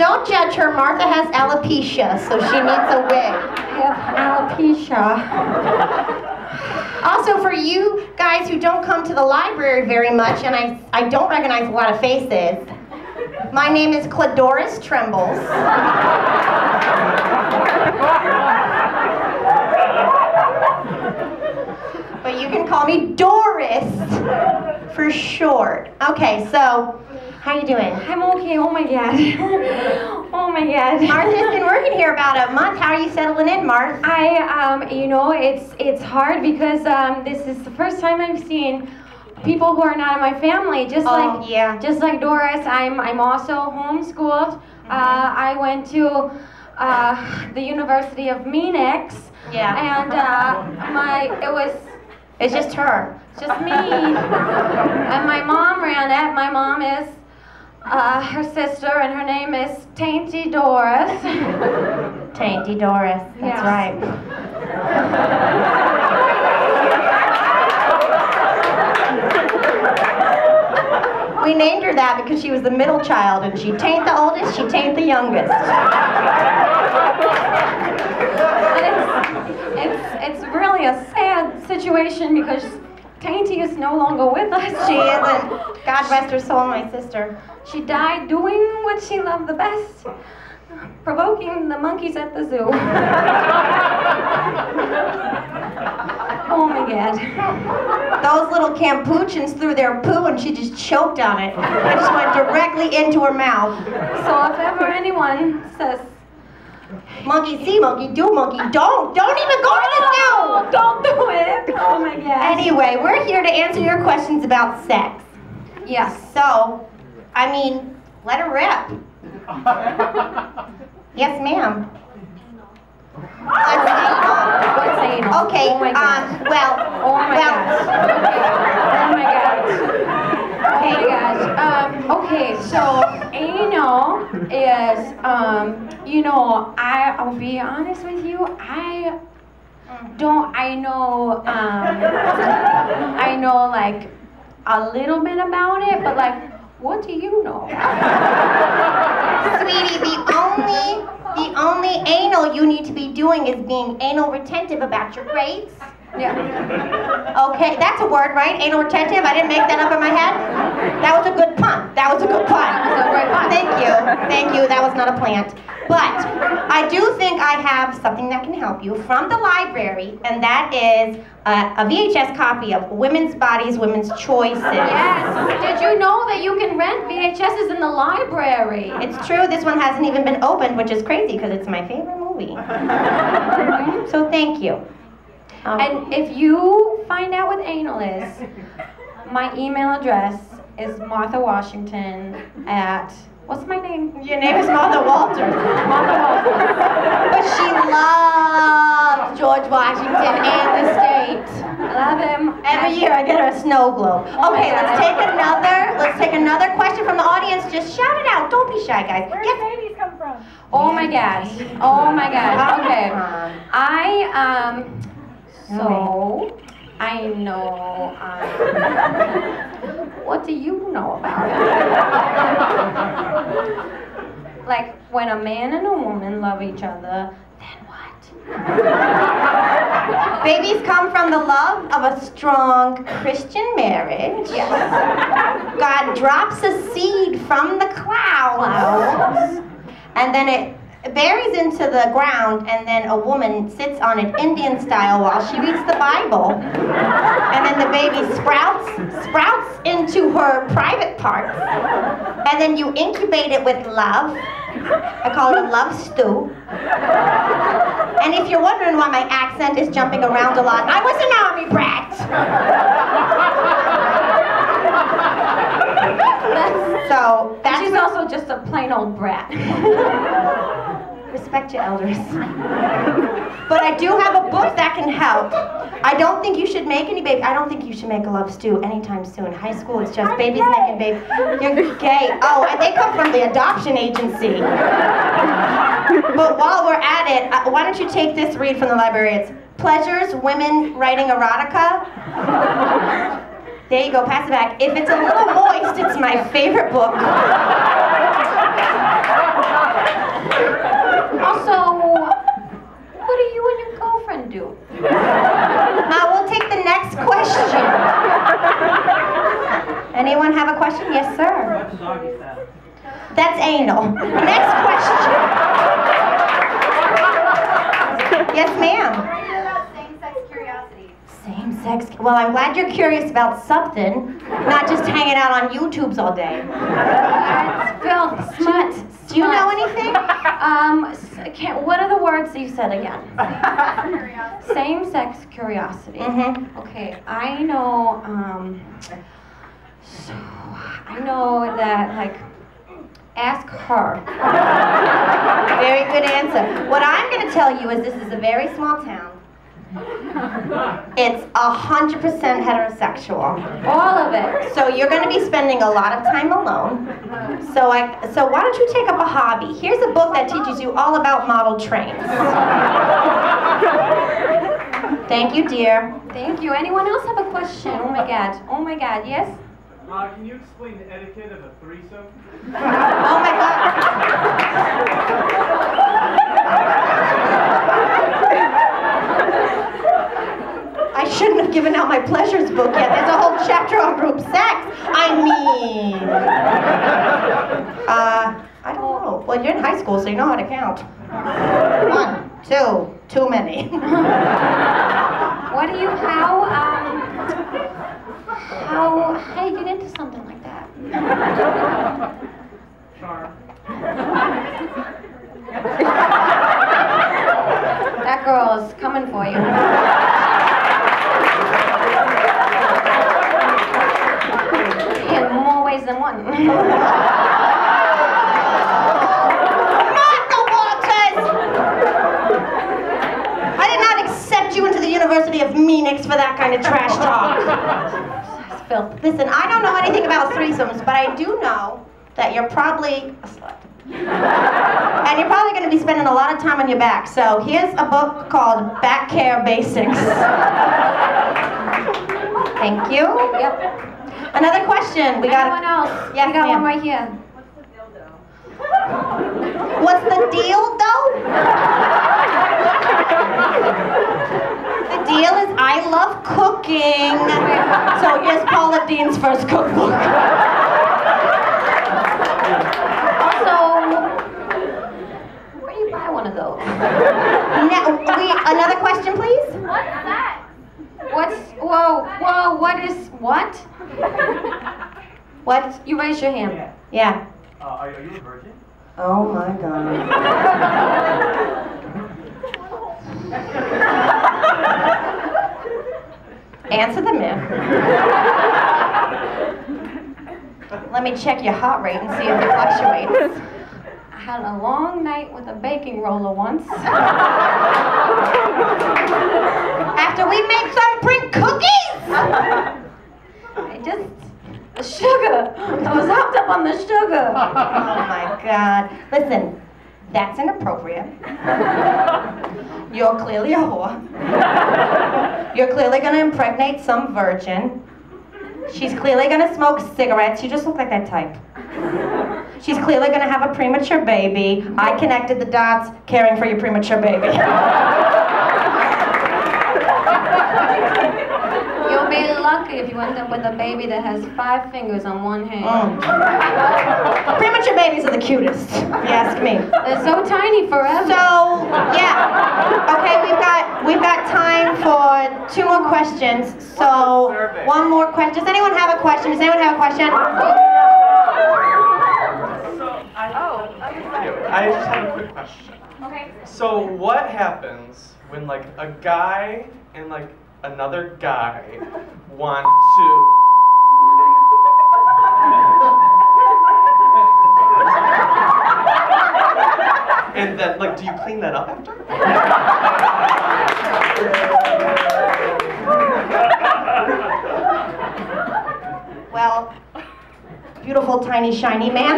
Don't judge her. Martha has alopecia, so she needs a wig. I have alopecia. Also, for you guys who don't come to the library very much, and I don't recognize a lot of faces, my name is Cladoris Trembles. But you can call me Doris for short. Okay, so how you doing? I'm okay. Oh my god. Oh my god. Martha's been working here about a month. How are you settling in, Martha? You know, it's hard because this is the first time I've seen people who are not in my family. Just like Doris, I'm also homeschooled. I went to the University of Phoenix. Yeah. And it's just her. Just me. And my mom ran it. My mom is her sister, and her name is Tainty Doris. Tainty Doris, that's right. We named her that because she was the middle child, and she tain't the oldest, she tain't the youngest. It's really a sad situation because Tainty is no longer with us. She isn't. God rest her soul, my sister. She died doing what she loved the best, provoking the monkeys at the zoo. Oh my god. Those little capuchins threw their poo and she just choked on it. It just went directly into her mouth. So if ever anyone says, monkey see, monkey do, monkey don't even go to the zoo! Don't do it! Oh my god. Anyway, we're here to answer your questions about sex. Yes. So, I mean, let her rip. Yes, ma'am. What's anal? Okay, oh my god. well. Oh my gosh. Okay. Oh my gosh. Okay, so anal is, you know, I'll be honest with you, I know like a little bit about it, but like, what do you know? Sweetie, the only anal you need to be doing is being anal retentive about your grades. Yeah. Okay, that's a word, right? Anal retentive? I didn't make that up in my head? That was a good pun. That was a good pun. That was a great pun. Thank you. That was not a plant. But I do think I have something that can help you from the library, and that is a VHS copy of Women's Bodies, Women's Choices. Yes. Did you know that you can rent VHSs in the library? It's true. This one hasn't even been opened, which is crazy because it's my favorite movie. So thank you. And if you find out what anal is, my email address is MarthaWashington at, what's my name? Your name is Martha Walters. Martha Walters. But she loves George Washington and the state. I love him. Every year I get her a snow globe. Okay, let's take another question from the audience. Just shout it out. Don't be shy, guys. Where does Hades come from? Oh my god. Oh my god. Okay. So, I know, what do you know about it? Like, when a man and a woman love each other, then what? Babies come from the love of a strong Christian marriage. Yes. God drops a seed from the clouds, and then it buries into the ground, and then a woman sits on it Indian style while she reads the Bible. And then the baby sprouts into her private parts. And then you incubate it with love. I call it a love stew. And if you're wondering why my accent is jumping around a lot, I was an army brat. She's also just a plain old brat. Respect your elders. But I do have a book that can help. I don't think you should make any baby. I don't think you should make a love stew anytime soon. High school, it's just babies making babies. You're gay. Oh, and they come from the adoption agency. But while we're at it, why don't you take this read from the library? It's Pleasures, Women Writing Erotica. There you go, pass it back. If it's a little moist, it's my favorite book. That's anal. Next question. Yes, ma'am. Same-sex. Well, I'm glad you're curious about something, not just hanging out on YouTubes all day. It's filth, smut. Do you know anything? What are the words that you said again? Same-sex curiosity. Mm-hmm. Okay, I know. So I know that like. Ask her. Very good answer. What I'm going to tell you is this is a very small town. It's 100% heterosexual. All of it. So you're going to be spending a lot of time alone. So why don't you take up a hobby? Here's a book that teaches you all about model trains. Thank you, dear. Thank you. Anyone else have a question? Oh my God. Oh my God. Yes? Can you explain the etiquette of a threesome? Oh my God. I shouldn't have given out my pleasures book yet. There's a whole chapter on group sex. I don't know. Well, you're in high school, so you know how to count. 1, 2, too many. How do you get into something like that? Charm. That girl is coming for you. In more ways than one. You into the University of Phoenix for that kind of trash talk. Listen, I don't know anything about threesomes, but I do know that you're probably a slut. And you're probably going to be spending a lot of time on your back. So here's a book called Back Care Basics. Thank you. Yep. Another question. Anyone else? Yes, we got ma'am. one right here. What's the deal, though? The deal is I love cooking. So here's Paula Dean's first cookbook. Also, where do you buy one of those? Another question, please? What's that? Whoa, what? What? You raise your hand. Yeah. Are you a virgin? Oh my God. Answer the myth. Let me check your heart rate and see if it fluctuates. I had a long night with a baking roller once. After we made thumbprint cookies? The sugar. I was hopped up on the sugar. Oh my God. Listen, that's inappropriate. You're clearly a whore. You're clearly going to impregnate some virgin. She's clearly going to smoke cigarettes. You just look like that type. She's clearly going to have a premature baby. I connected the dots, caring for your premature baby. You'll be lucky if you end up with a baby that has 5 fingers on one hand. Premature babies are the cutest, if you ask me. They're so tiny forever. So, yeah. Okay, we've got time for 2 more questions. So, 1 more question. Does anyone have a question? Does anyone have a question? I just have a quick question. Okay. So what happens when like a guy and like another guy want to and then like do you clean that up after? Well, beautiful, tiny, shiny man.